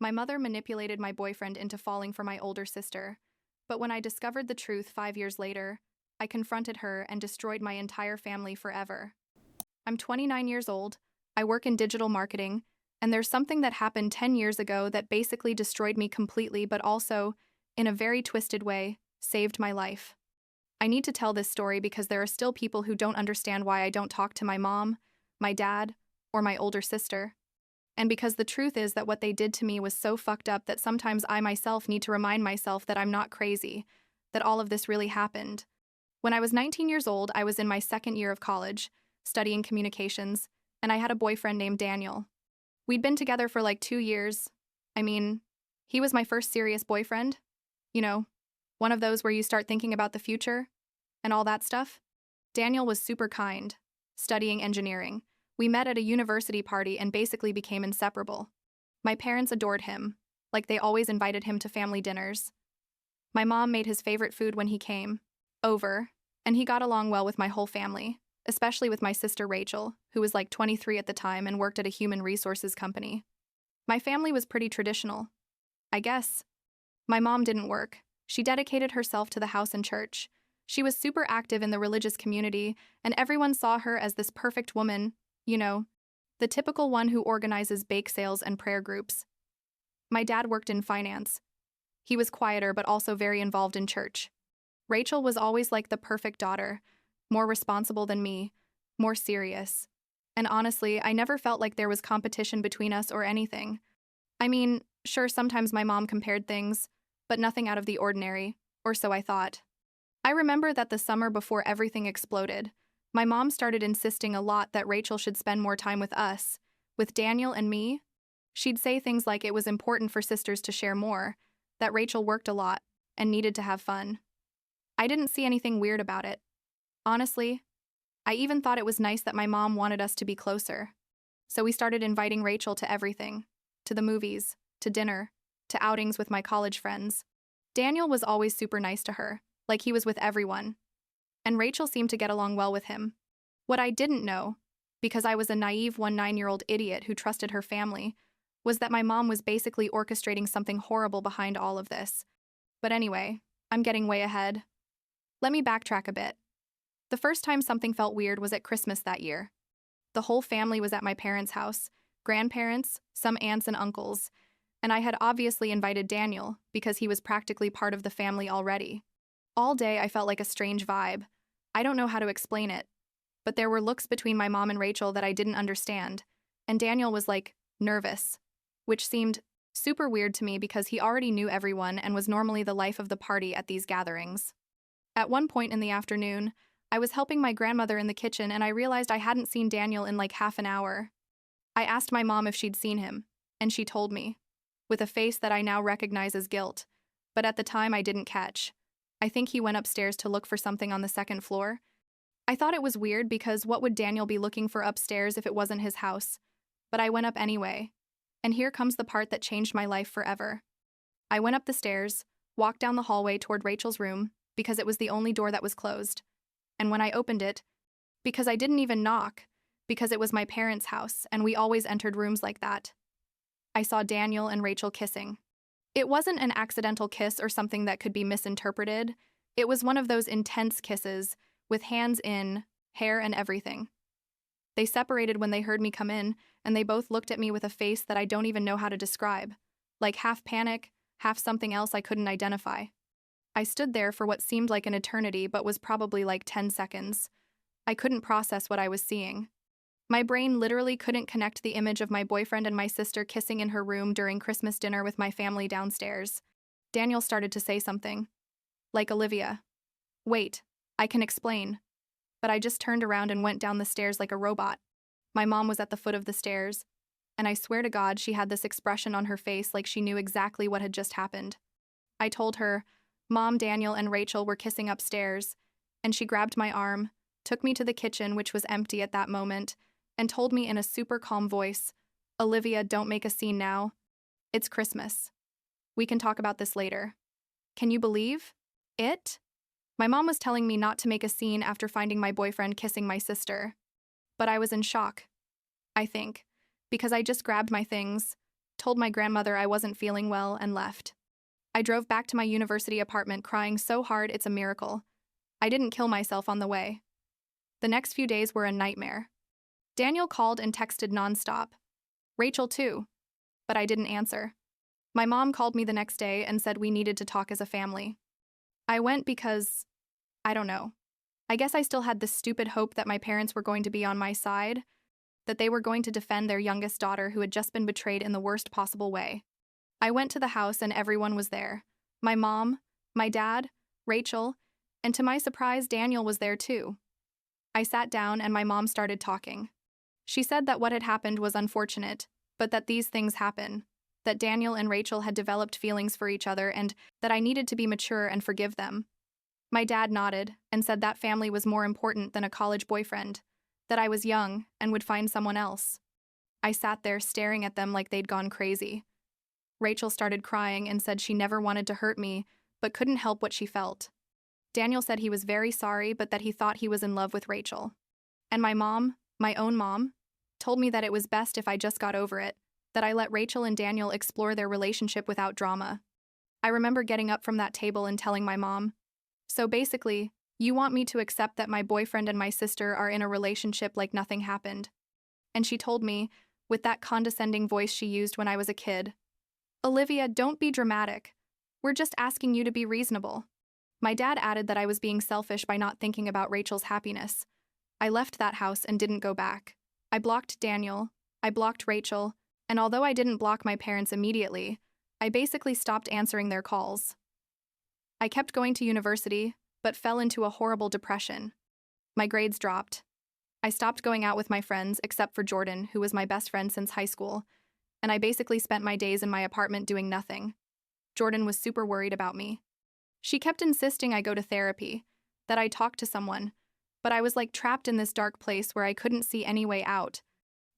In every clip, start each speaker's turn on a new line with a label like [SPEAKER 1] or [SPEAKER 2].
[SPEAKER 1] My mother manipulated my boyfriend into falling for my older sister, but when I discovered the truth 5 years later, I confronted her and destroyed my entire family forever. I'm 29 years old, I work in digital marketing, and there's something that happened 10 years ago that basically destroyed me completely, but also, in a very twisted way, saved my life. I need to tell this story because there are still people who don't understand why I don't talk to my mom, my dad, or my older sister. And because the truth is that what they did to me was so fucked up that sometimes I myself need to remind myself that I'm not crazy, that all of this really happened. When I was 19 years old, I was in my second year of college, studying communications, and I had a boyfriend named Daniel. We'd been together for like 2 years. I mean, he was my first serious boyfriend. You know, one of those where you start thinking about the future and all that stuff. Daniel was super kind, studying engineering. We met at a university party and basically became inseparable. My parents adored him, like they always invited him to family dinners. My mom made his favorite food when he came over, and he got along well with my whole family, especially with my sister Rachel, who was like 23 at the time and worked at a human resources company. My family was pretty traditional, I guess. My mom didn't work. She dedicated herself to the house and church. She was super active in the religious community, and everyone saw her as this perfect woman, you know, the typical one who organizes bake sales and prayer groups. My dad worked in finance. He was quieter but also very involved in church. Rachel was always like the perfect daughter, more responsible than me, more serious. And honestly, I never felt like there was competition between us or anything. I mean, sure, sometimes my mom compared things, but nothing out of the ordinary, or so I thought. I remember that the summer before everything exploded, my mom started insisting a lot that Rachel should spend more time with us, with Daniel and me. She'd say things like it was important for sisters to share more, that Rachel worked a lot and needed to have fun. I didn't see anything weird about it. Honestly, I even thought it was nice that my mom wanted us to be closer. So we started inviting Rachel to everything, to the movies, to dinner, to outings with my college friends. Daniel was always super nice to her, like he was with everyone. And Rachel seemed to get along well with him. What I didn't know, because I was a naive 19-year-old idiot who trusted her family, was that my mom was basically orchestrating something horrible behind all of this. But anyway, I'm getting way ahead. Let me backtrack a bit. The first time something felt weird was at Christmas that year. The whole family was at my parents' house, grandparents, some aunts and uncles, and I had obviously invited Daniel because he was practically part of the family already. All day I felt like a strange vibe. I don't know how to explain it, but there were looks between my mom and Rachel that I didn't understand, and Daniel was like, nervous, which seemed super weird to me because he already knew everyone and was normally the life of the party at these gatherings. At one point in the afternoon, I was helping my grandmother in the kitchen and I realized I hadn't seen Daniel in like half an hour. I asked my mom if she'd seen him, and she told me, with a face that I now recognize as guilt, but at the time I didn't catch. I think he went upstairs to look for something on the second floor. I thought it was weird because what would Daniel be looking for upstairs if it wasn't his house? But I went up anyway. And here comes the part that changed my life forever. I went up the stairs, walked down the hallway toward Rachel's room, because it was the only door that was closed. And when I opened it, because I didn't even knock, because it was my parents' house and we always entered rooms like that, I saw Daniel and Rachel kissing. It wasn't an accidental kiss or something that could be misinterpreted. It was one of those intense kisses, with hands in, hair and everything. They separated when they heard me come in, and they both looked at me with a face that I don't even know how to describe, like half panic, half something else I couldn't identify. I stood there for what seemed like an eternity but was probably like 10 seconds. I couldn't process what I was seeing. My brain literally couldn't connect the image of my boyfriend and my sister kissing in her room during Christmas dinner with my family downstairs. Daniel started to say something. Like Olivia. Wait, I can explain. But I just turned around and went down the stairs like a robot. My mom was at the foot of the stairs, and I swear to God she had this expression on her face like she knew exactly what had just happened. I told her, Mom, Daniel, and Rachel were kissing upstairs, and she grabbed my arm, took me to the kitchen, which was empty at that moment, and told me in a super calm voice, Olivia, don't make a scene now. It's Christmas. We can talk about this later. Can you believe it? My mom was telling me not to make a scene after finding my boyfriend kissing my sister. But I was in shock, I think, because I just grabbed my things, told my grandmother I wasn't feeling well, and left. I drove back to my university apartment crying so hard it's a miracle. I didn't kill myself on the way. The next few days were a nightmare. Daniel called and texted nonstop. Rachel too. But I didn't answer. My mom called me the next day and said we needed to talk as a family. I went because, I don't know. I guess I still had this stupid hope that my parents were going to be on my side, that they were going to defend their youngest daughter who had just been betrayed in the worst possible way. I went to the house and everyone was there. My mom, my dad, Rachel, and to my surprise, Daniel was there too. I sat down and my mom started talking. She said that what had happened was unfortunate, but that these things happen, that Daniel and Rachel had developed feelings for each other and that I needed to be mature and forgive them. My dad nodded and said that family was more important than a college boyfriend, that I was young and would find someone else. I sat there staring at them like they'd gone crazy. Rachel started crying and said she never wanted to hurt me, but couldn't help what she felt. Daniel said he was very sorry, but that he thought he was in love with Rachel. And my mom, my own mom, told me that it was best if I just got over it, that I let Rachel and Daniel explore their relationship without drama. I remember getting up from that table and telling my mom, "So basically, you want me to accept that my boyfriend and my sister are in a relationship like nothing happened." And she told me, with that condescending voice she used when I was a kid, "Olivia, don't be dramatic. We're just asking you to be reasonable." My dad added that I was being selfish by not thinking about Rachel's happiness. I left that house and didn't go back. I blocked Daniel, I blocked Rachel, and although I didn't block my parents immediately, I basically stopped answering their calls. I kept going to university, but fell into a horrible depression. My grades dropped. I stopped going out with my friends except for Jordan, who was my best friend since high school, and I basically spent my days in my apartment doing nothing. Jordan was super worried about me. She kept insisting I go to therapy, that I talk to someone, but I was like trapped in this dark place where I couldn't see any way out.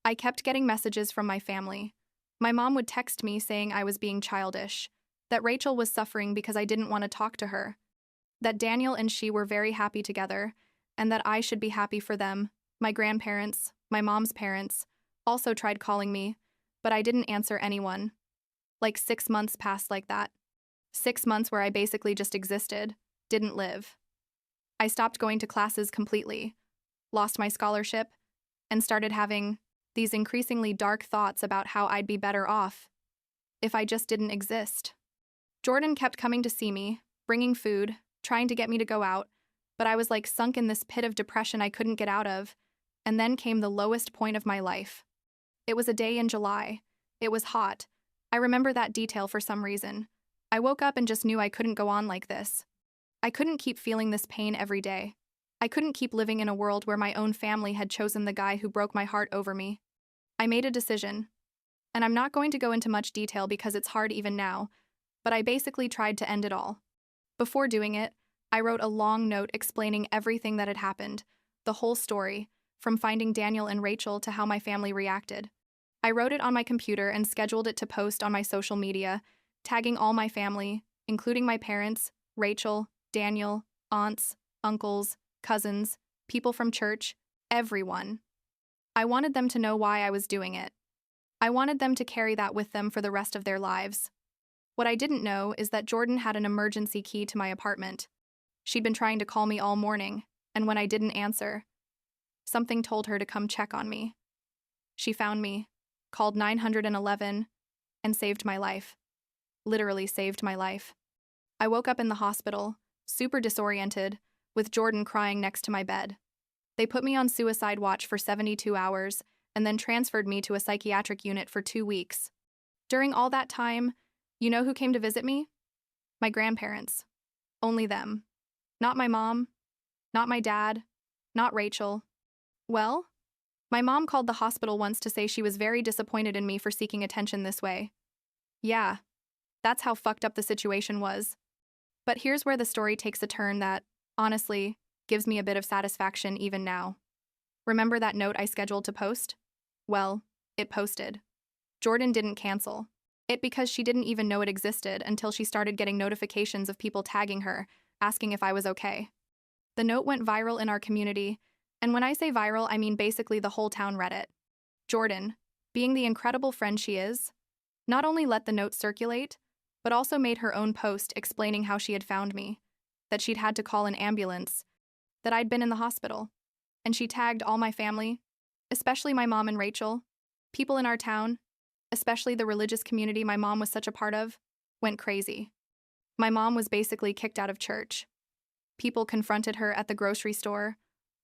[SPEAKER 1] I kept getting messages from my family. My mom would text me saying I was being childish, that Rachel was suffering because I didn't want to talk to her, that Daniel and she were very happy together, and that I should be happy for them. My grandparents, my mom's parents, also tried calling me, but I didn't answer anyone. Like 6 months passed like that. 6 months where I basically just existed, didn't live. I stopped going to classes completely, lost my scholarship, and started having these increasingly dark thoughts about how I'd be better off if I just didn't exist. Jordan kept coming to see me, bringing food, trying to get me to go out, but I was like sunk in this pit of depression I couldn't get out of, and then came the lowest point of my life. It was a day in July. It was hot. I remember that detail for some reason. I woke up and just knew I couldn't go on like this. I couldn't keep feeling this pain every day. I couldn't keep living in a world where my own family had chosen the guy who broke my heart over me. I made a decision. And I'm not going to go into much detail because it's hard even now, but I basically tried to end it all. Before doing it, I wrote a long note explaining everything that had happened, the whole story, from finding Daniel and Rachel to how my family reacted. I wrote it on my computer and scheduled it to post on my social media, tagging all my family, including my parents, Rachel, Daniel, aunts, uncles, cousins, people from church, everyone. I wanted them to know why I was doing it. I wanted them to carry that with them for the rest of their lives. What I didn't know is that Jordan had an emergency key to my apartment. She'd been trying to call me all morning, and when I didn't answer, something told her to come check on me. She found me, called 911, and saved my life. Literally saved my life. I woke up in the hospital, super disoriented, with Jordan crying next to my bed. They put me on suicide watch for 72 hours and then transferred me to a psychiatric unit for 2 weeks. During all that time, you know who came to visit me? My grandparents. Only them. Not my mom, not my dad, not Rachel. Well, my mom called the hospital once to say she was very disappointed in me for seeking attention this way. Yeah, that's how fucked up the situation was. But here's where the story takes a turn that, honestly, gives me a bit of satisfaction even now. Remember that note I scheduled to post? Well, it posted. Jordan didn't cancel it because she didn't even know it existed until she started getting notifications of people tagging her, asking if I was okay. The note went viral in our community, and when I say viral, I mean basically the whole town read it. Jordan, being the incredible friend she is, Not only let the note circulate, but also made her own post explaining how she had found me, that she'd had to call an ambulance, that I'd been in the hospital. And she tagged all my family, especially my mom and Rachel. People in our town, especially the religious community my mom was such a part of, went crazy. My mom was basically kicked out of church. People confronted her at the grocery store,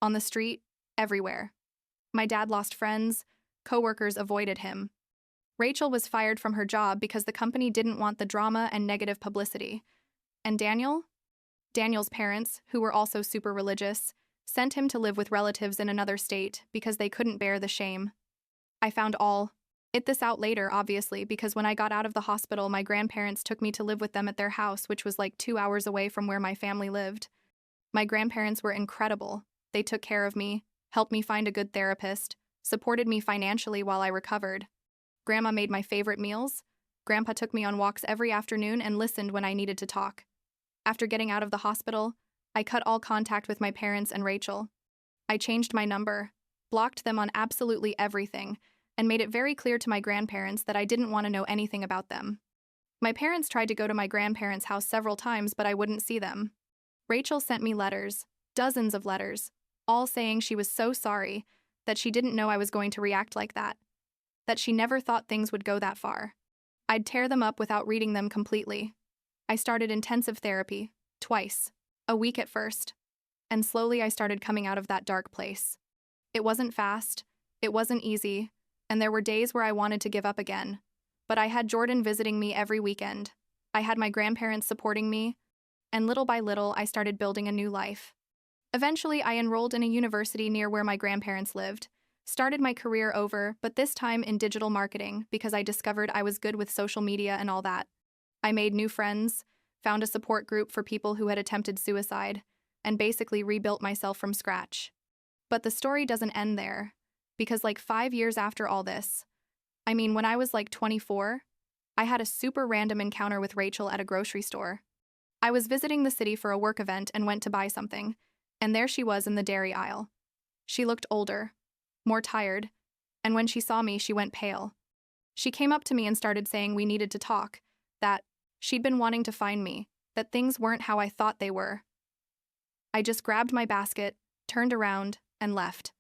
[SPEAKER 1] on the street, everywhere. My dad lost friends, coworkers avoided him. Rachel was fired from her job because the company didn't want the drama and negative publicity. And Daniel's parents, who were also super religious, sent him to live with relatives in another state because they couldn't bear the shame. I found this out later, obviously, because when I got out of the hospital, my grandparents took me to live with them at their house, which was like 2 hours away from where my family lived. My grandparents were incredible. They took care of me, helped me find a good therapist, supported me financially while I recovered. Grandma made my favorite meals. Grandpa took me on walks every afternoon and listened when I needed to talk. After getting out of the hospital, I cut all contact with my parents and Rachel. I changed my number, blocked them on absolutely everything, and made it very clear to my grandparents that I didn't want to know anything about them. My parents tried to go to my grandparents' house several times, but I wouldn't see them. Rachel sent me letters, dozens of letters, all saying she was so sorry, that she didn't know I was going to react like that she never thought things would go that far. I'd tear them up without reading them completely. I started intensive therapy, twice, a week at first, and slowly I started coming out of that dark place. It wasn't fast, it wasn't easy, and there were days where I wanted to give up again. But I had Jordan visiting me every weekend. I had my grandparents supporting me, and little by little I started building a new life. Eventually, I enrolled in a university near where my grandparents lived, started my career over, but this time in digital marketing because I discovered I was good with social media and all that. I made new friends, found a support group for people who had attempted suicide, and basically rebuilt myself from scratch. But the story doesn't end there, because like 5 years after all this, when I was like 24, I had a super random encounter with Rachel at a grocery store. I was visiting the city for a work event and went to buy something, and there she was in the dairy aisle. She looked older, more tired, and when she saw me, she went pale. She came up to me and started saying we needed to talk, that she'd been wanting to find me, that things weren't how I thought they were. I just grabbed my basket, turned around, and left.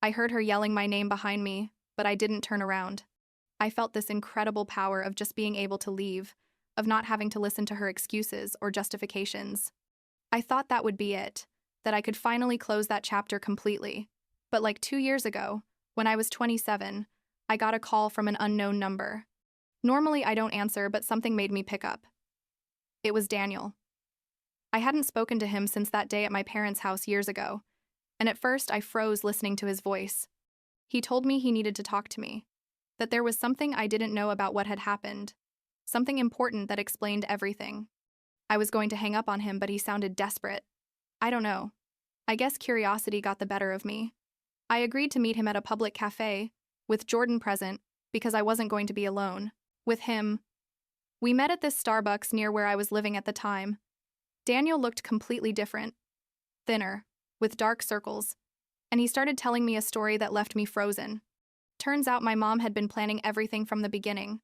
[SPEAKER 1] I heard her yelling my name behind me, but I didn't turn around. I felt this incredible power of just being able to leave, of not having to listen to her excuses or justifications. I thought that would be it, that I could finally close that chapter completely. But like 2 years ago, when I was 27, I got a call from an unknown number. Normally I don't answer, but something made me pick up. It was Daniel. I hadn't spoken to him since that day at my parents' house years ago, and at first I froze listening to his voice. He told me he needed to talk to me, that there was something I didn't know about what had happened, something important that explained everything. I was going to hang up on him, but he sounded desperate. I don't know. I guess curiosity got the better of me. I agreed to meet him at a public cafe, with Jordan present, because I wasn't going to be alone. With him. We met at this Starbucks near where I was living at the time. Daniel looked completely different. Thinner, with dark circles, and he started telling me a story that left me frozen. Turns out my mom had been planning everything from the beginning.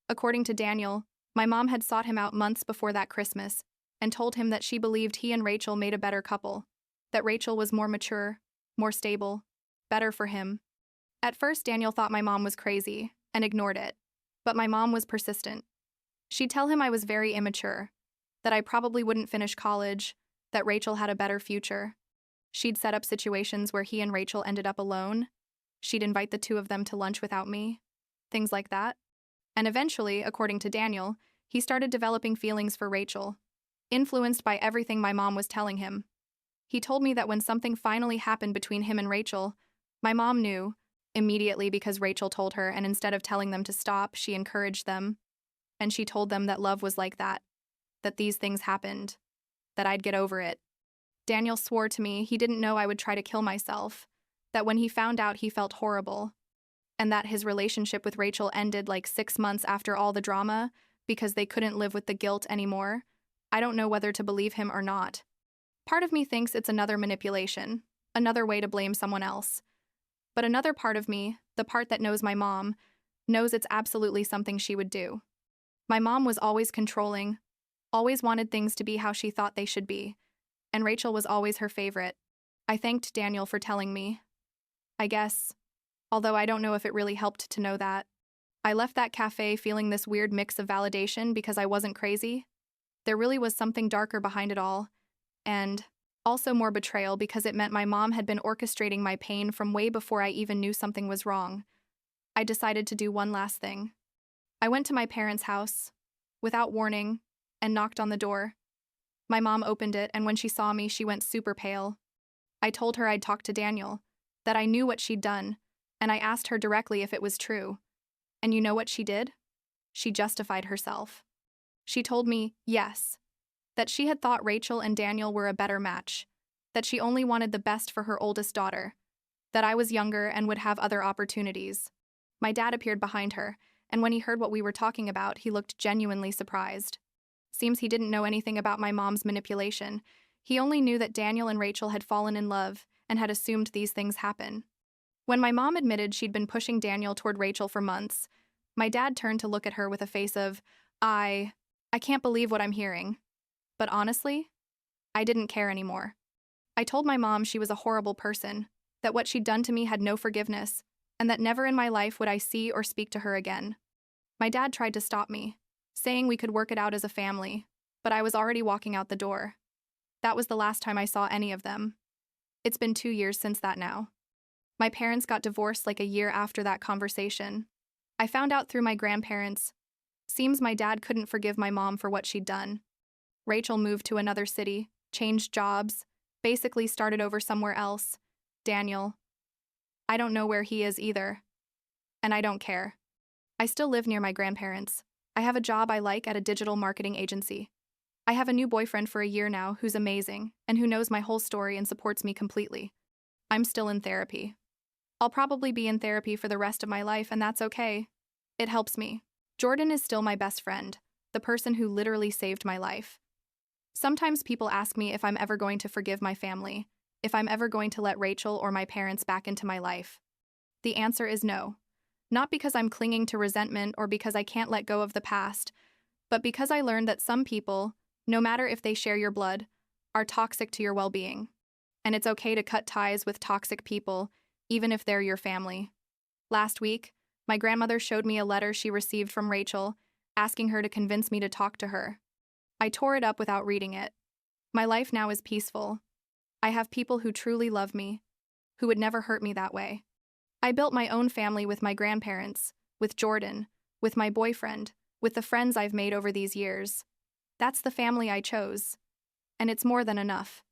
[SPEAKER 1] According to Daniel, my mom had sought him out months before that Christmas and told him that she believed he and Rachel made a better couple, that Rachel was more mature, more stable, better for him. At first, Daniel thought my mom was crazy and ignored it, but my mom was persistent. She'd tell him I was very immature, that I probably wouldn't finish college, that Rachel had a better future. She'd set up situations where he and Rachel ended up alone. She'd invite the two of them to lunch without me. Things like that. And eventually, according to Daniel, he started developing feelings for Rachel, influenced by everything my mom was telling him. He told me that when something finally happened between him and Rachel, my mom knew, immediately because Rachel told her, and instead of telling them to stop, she encouraged them. And she told them that love was like that these things happened, that I'd get over it. Daniel swore to me he didn't know I would try to kill myself, that when he found out he felt horrible, and that his relationship with Rachel ended like 6 months after all the drama because they couldn't live with the guilt anymore. I don't know whether to believe him or not. Part of me thinks it's another manipulation, another way to blame someone else. But another part of me, the part that knows my mom, knows it's absolutely something she would do. My mom was always controlling, always wanted things to be how she thought they should be, and Rachel was always her favorite. I thanked Daniel for telling me. I guess, although I don't know if it really helped to know that. I left that cafe feeling this weird mix of validation because I wasn't crazy. There really was something darker behind it all, and also more betrayal because it meant my mom had been orchestrating my pain from way before I even knew something was wrong. I decided to do one last thing. I went to my parents' house, without warning, and knocked on the door. My mom opened it, and when she saw me, she went super pale. I told her I'd talked to Daniel, that I knew what she'd done, and I asked her directly if it was true. And you know what she did? She justified herself. She told me, yes, that she had thought Rachel and Daniel were a better match, that she only wanted the best for her oldest daughter, that I was younger and would have other opportunities. My dad appeared behind her, and when he heard what we were talking about, he looked genuinely surprised. Seems he didn't know anything about my mom's manipulation. He only knew that Daniel and Rachel had fallen in love and had assumed these things happen. When my mom admitted she'd been pushing Daniel toward Rachel for months, my dad turned to look at her with a face of, I can't believe what I'm hearing. But honestly, I didn't care anymore. I told my mom she was a horrible person, that what she'd done to me had no forgiveness, and that never in my life would I see or speak to her again. My dad tried to stop me, saying we could work it out as a family, but I was already walking out the door. That was the last time I saw any of them. It's been 2 years since that now. My parents got divorced like a year after that conversation. I found out through my grandparents. Seems my dad couldn't forgive my mom for what she'd done. Rachel moved to another city, changed jobs, basically started over somewhere else. Daniel. I don't know where he is either. And I don't care. I still live near my grandparents. I have a job I like at a digital marketing agency. I have a new boyfriend for a year now who's amazing and who knows my whole story and supports me completely. I'm still in therapy. I'll probably be in therapy for the rest of my life, and that's okay. It helps me. Jordan is still my best friend, the person who literally saved my life. Sometimes people ask me if I'm ever going to forgive my family, if I'm ever going to let Rachel or my parents back into my life. The answer is no. Not because I'm clinging to resentment or because I can't let go of the past, but because I learned that some people, no matter if they share your blood, are toxic to your well-being. And it's okay to cut ties with toxic people, even if they're your family. Last week, my grandmother showed me a letter she received from Rachel, asking her to convince me to talk to her. I tore it up without reading it. My life now is peaceful. I have people who truly love me, who would never hurt me that way. I built my own family with my grandparents, with Jordan, with my boyfriend, with the friends I've made over these years. That's the family I chose. And it's more than enough.